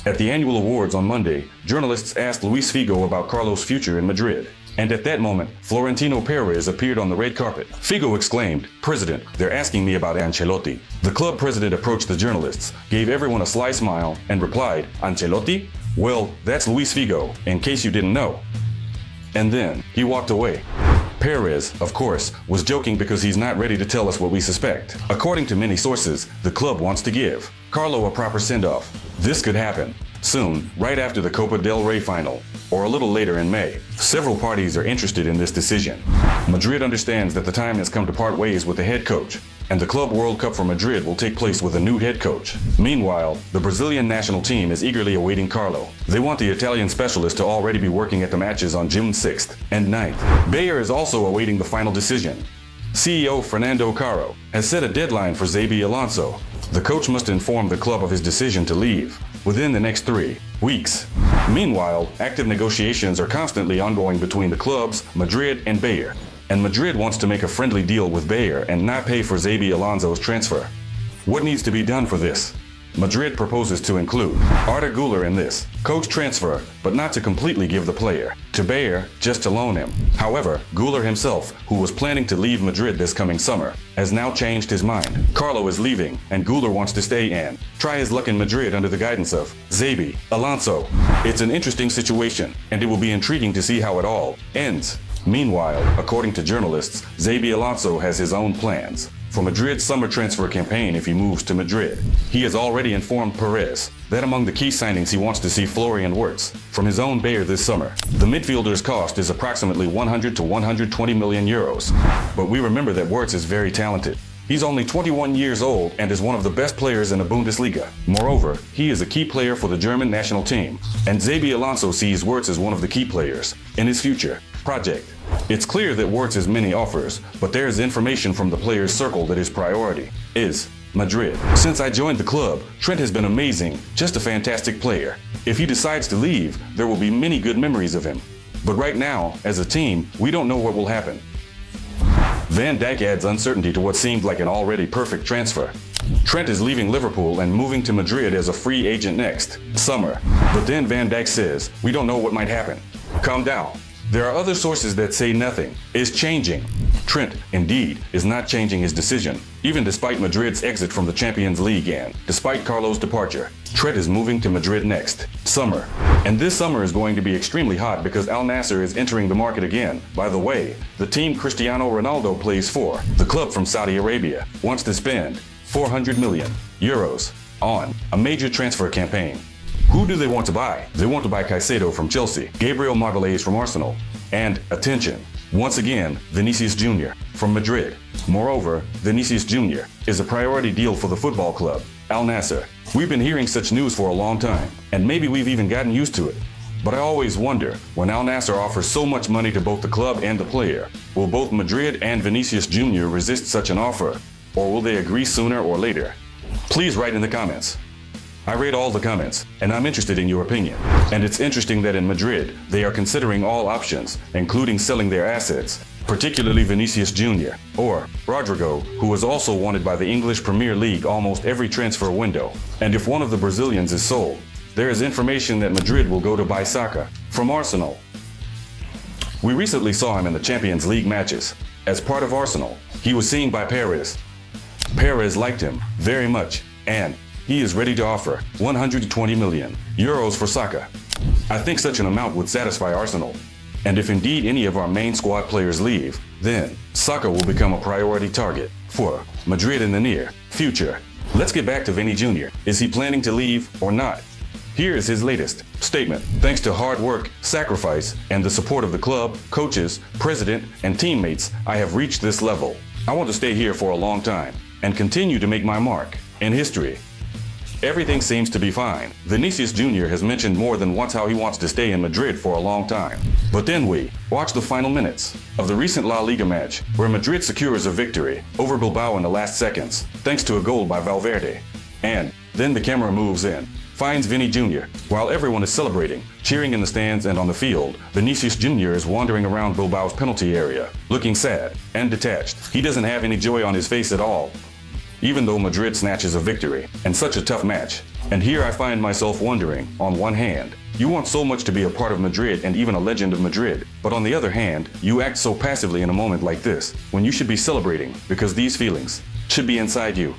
At the annual awards on Monday, journalists asked Luis Figo about Carlo's future in Madrid. And at that moment, Florentino Perez appeared on the red carpet. Figo exclaimed, "President, they're asking me about Ancelotti." The club president approached the journalists, gave everyone a sly smile, and replied, "Ancelotti? Well, that's Luis Figo, in case you didn't know." And then he walked away. Perez, of course, was joking because he's not ready to tell us what we suspect. According to many sources, the club wants to give Carlo a proper send-off. This could happen soon, right after the Copa del Rey final, or a little later in May. Several parties are interested in this decision. Madrid understands that the time has come to part ways with the head coach, and the Club World Cup for Madrid will take place with a new head coach. Meanwhile, the Brazilian national team is eagerly awaiting Carlo. They want the Italian specialist to already be working at the matches on June 6th and 9th. Bayer is also awaiting the final decision. CEO Fernando Caro has set a deadline for Xabi Alonso. The coach must inform the club of his decision to leave within the next 3 weeks. Meanwhile, active negotiations are constantly ongoing between the clubs, Madrid and Bayer. And Madrid wants to make a friendly deal with Bayer and not pay for Xabi Alonso's transfer. What needs to be done for this? Madrid proposes to include Arda Güler in this coach transfer, but not to completely give the player to Bayer, just to loan him. However, Güler himself, who was planning to leave Madrid this coming summer, has now changed his mind. Carlo is leaving, and Güler wants to stay and try his luck in Madrid under the guidance of Xabi Alonso. It's an interesting situation, and it will be intriguing to see how it all ends. Meanwhile, according to journalists, Xabi Alonso has his own plans for Madrid's summer transfer campaign if he moves to Madrid. He has already informed Perez that among the key signings he wants to see Florian Wirtz from his own Bayer this summer. The midfielder's cost is approximately 100 to 120 million euros. But we remember that Wirtz is very talented. He's only 21 years old and is one of the best players in the Bundesliga. Moreover, he is a key player for the German national team, and Xabi Alonso sees Wirtz as one of the key players in his future project. It's clear that Wirtz has many offers, but there is information from the player's circle that his priority is Madrid. Since I joined the club, Trent has been amazing, just a fantastic player. If he decides to leave, there will be many good memories of him. But right now, as a team, we don't know what will happen. Van Dijk adds uncertainty to what seemed like an already perfect transfer. Trent is leaving Liverpool and moving to Madrid as a free agent next summer. But then Van Dijk says, "We don't know what might happen." Calm down. There are other sources that say nothing is changing. Trent, indeed, is not changing his decision, even despite Madrid's exit from the Champions League and despite Carlo's departure. Trent is moving to Madrid next summer. And this summer is going to be extremely hot because Al-Nassr is entering the market again. By the way, the team Cristiano Ronaldo plays for, the club from Saudi Arabia, wants to spend 400 million euros on a major transfer campaign. Who do they want to buy? They want to buy Caicedo from Chelsea, Gabriel Magalhaes from Arsenal, and, attention, once again, Vinicius Jr. from Madrid. Moreover, Vinicius Jr. is a priority deal for the football club, Al-Nassr. We've been hearing such news for a long time, and maybe we've even gotten used to it. But I always wonder, when Al-Nassr offers so much money to both the club and the player, will both Madrid and Vinicius Jr. resist such an offer, or will they agree sooner or later? Please write in the comments. I read all the comments, and I'm interested in your opinion. And it's interesting that in Madrid, they are considering all options, including selling their assets, particularly Vinicius Jr. or Rodrigo, who was also wanted by the English Premier League almost every transfer window. And if one of the Brazilians is sold, there is information that Madrid will go to buy Saka from Arsenal. We recently saw him in the Champions League matches. As part of Arsenal, he was seen by Perez. Perez liked him very much, and he is ready to offer 120 million euros for Saka. I think such an amount would satisfy Arsenal. And if indeed any of our main squad players leave, then Saka will become a priority target for Madrid in the near future. Let's get back to Vinny Jr. Is he planning to leave or not? Here is his latest statement. Thanks to hard work, sacrifice, and the support of the club, coaches, president, and teammates, I have reached this level. I want to stay here for a long time and continue to make my mark in history. Everything seems to be fine. Vinicius Jr. has mentioned more than once how he wants to stay in Madrid for a long time. But then we watch the final minutes of the recent La Liga match, where Madrid secures a victory over Bilbao in the last seconds, thanks to a goal by Valverde. And then the camera moves in, finds Vinny Jr. While everyone is celebrating, cheering in the stands and on the field, Vinicius Jr. is wandering around Bilbao's penalty area, looking sad and detached. He doesn't have any joy on his face at all, even though Madrid snatches a victory in such a tough match. And here I find myself wondering, on one hand, you want so much to be a part of Madrid and even a legend of Madrid, but on the other hand, you act so passively in a moment like this, when you should be celebrating, because these feelings should be inside you.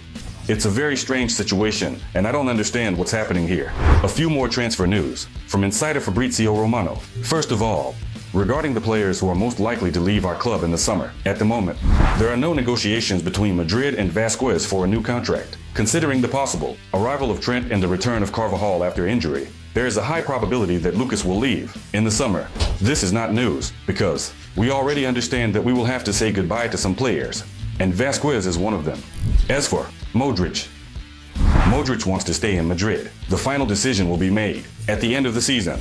It's a very strange situation, and I don't understand what's happening here. A few more transfer news from insider Fabrizio Romano. First of all, regarding the players who are most likely to leave our club in the summer, at the moment, there are no negotiations between Madrid and Vasquez for a new contract. Considering the possible arrival of Trent and the return of Carvajal after injury, there is a high probability that Lucas will leave in the summer. This is not news, because we already understand that we will have to say goodbye to some players, and Vasquez is one of them. As for Modric wants to stay in Madrid. The final decision will be made at the end of the season.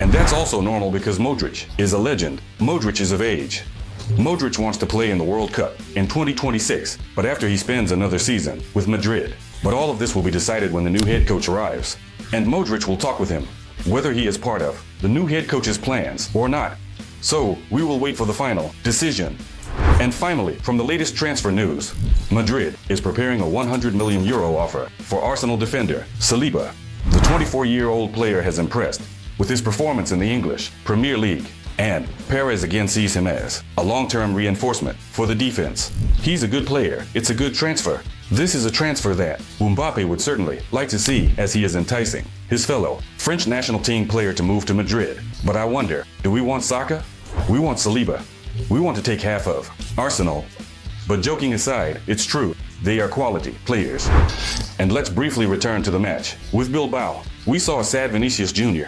And that's also normal because Modric is a legend. Modric is of age. Modric wants to play in the World Cup in 2026, but after he spends another season with Madrid. But all of this will be decided when the new head coach arrives. And Modric will talk with him, whether he is part of the new head coach's plans or not. So we will wait for the final decision. And finally, from the latest transfer news, Madrid is preparing a €100 million offer for Arsenal defender Saliba. The 24-year-old player has impressed with his performance in the English Premier League, and Perez again sees him as a long-term reinforcement for the defense. He's a good player. It's a good transfer. This is a transfer that Mbappe would certainly like to see, as he is enticing his fellow French national team player to move to Madrid. But I wonder, do we want Saka? We want Saliba. We want to take half of Arsenal. But joking aside, it's true. They are quality players. And let's briefly return to the match. With Bilbao, we saw a sad Vinicius Jr.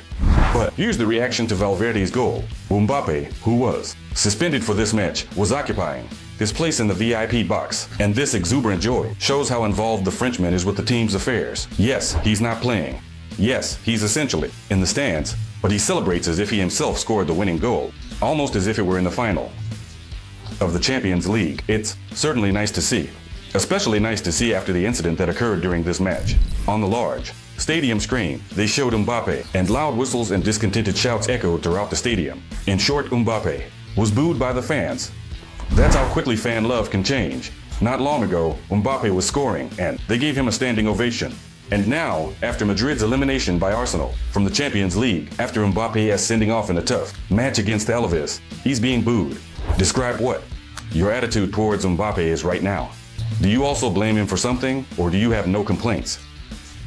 But here's the reaction to Valverde's goal. Mbappe, who was suspended for this match, was occupying his place in the VIP box. And this exuberant joy shows how involved the Frenchman is with the team's affairs. Yes, he's not playing. Yes, he's essentially in the stands, but he celebrates as if he himself scored the winning goal, almost as if it were in the final of the Champions League. It's certainly nice to see. Especially nice to see after the incident that occurred during this match. On the large stadium screen, they showed Mbappe, and loud whistles and discontented shouts echoed throughout the stadium. In short, Mbappe was booed by the fans. That's how quickly fan love can change. Not long ago, Mbappe was scoring, and they gave him a standing ovation. And now, after Madrid's elimination by Arsenal from the Champions League, after Mbappe sending off in a tough match against Alaves, he's being booed. Describe what your attitude towards Mbappe is right now. Do you also blame him for something, or do you have no complaints?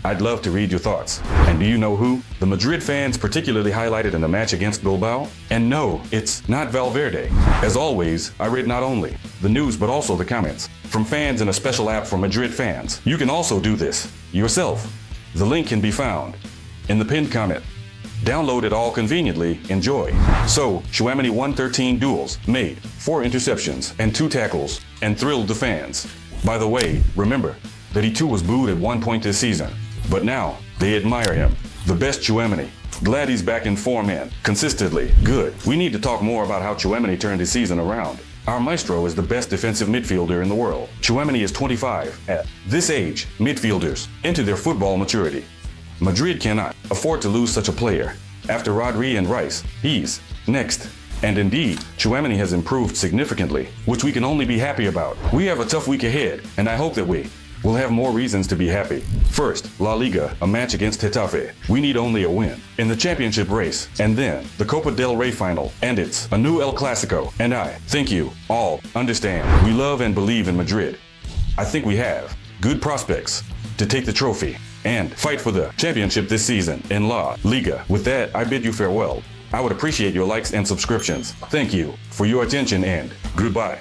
I'd love to read your thoughts. And do you know who the Madrid fans particularly highlighted in the match against Bilbao? And no, it's not Valverde. As always, I read not only the news but also the comments from fans in a special app for Madrid fans. You can also do this yourself. The link can be found in the pinned comment. Download it all conveniently. Enjoy. So, Tchouameni won 13 duels, made 4 interceptions and 2 tackles, and thrilled the fans. By the way, remember that he too was booed at one point this season. But now, they admire him. The best Tchouameni. Glad he's back in form and consistently good. We need to talk more about how Tchouameni turned his season around. Our maestro is the best defensive midfielder in the world. Tchouameni is 25. At this age, midfielders enter their football maturity. Madrid cannot afford to lose such a player. After Rodri and Rice, he's next. And indeed, Tchouameni has improved significantly, which we can only be happy about. We have a tough week ahead, and I hope that we will have more reasons to be happy. First, La Liga, a match against Getafe. We need only a win in the championship race, and then the Copa del Rey final, and it's a new El Clasico. And I think you all understand. We love and believe in Madrid. I think we have good prospects to take the trophy and fight for the championship this season in La Liga. With that, I bid you farewell. I would appreciate your likes and subscriptions. Thank you for your attention and goodbye.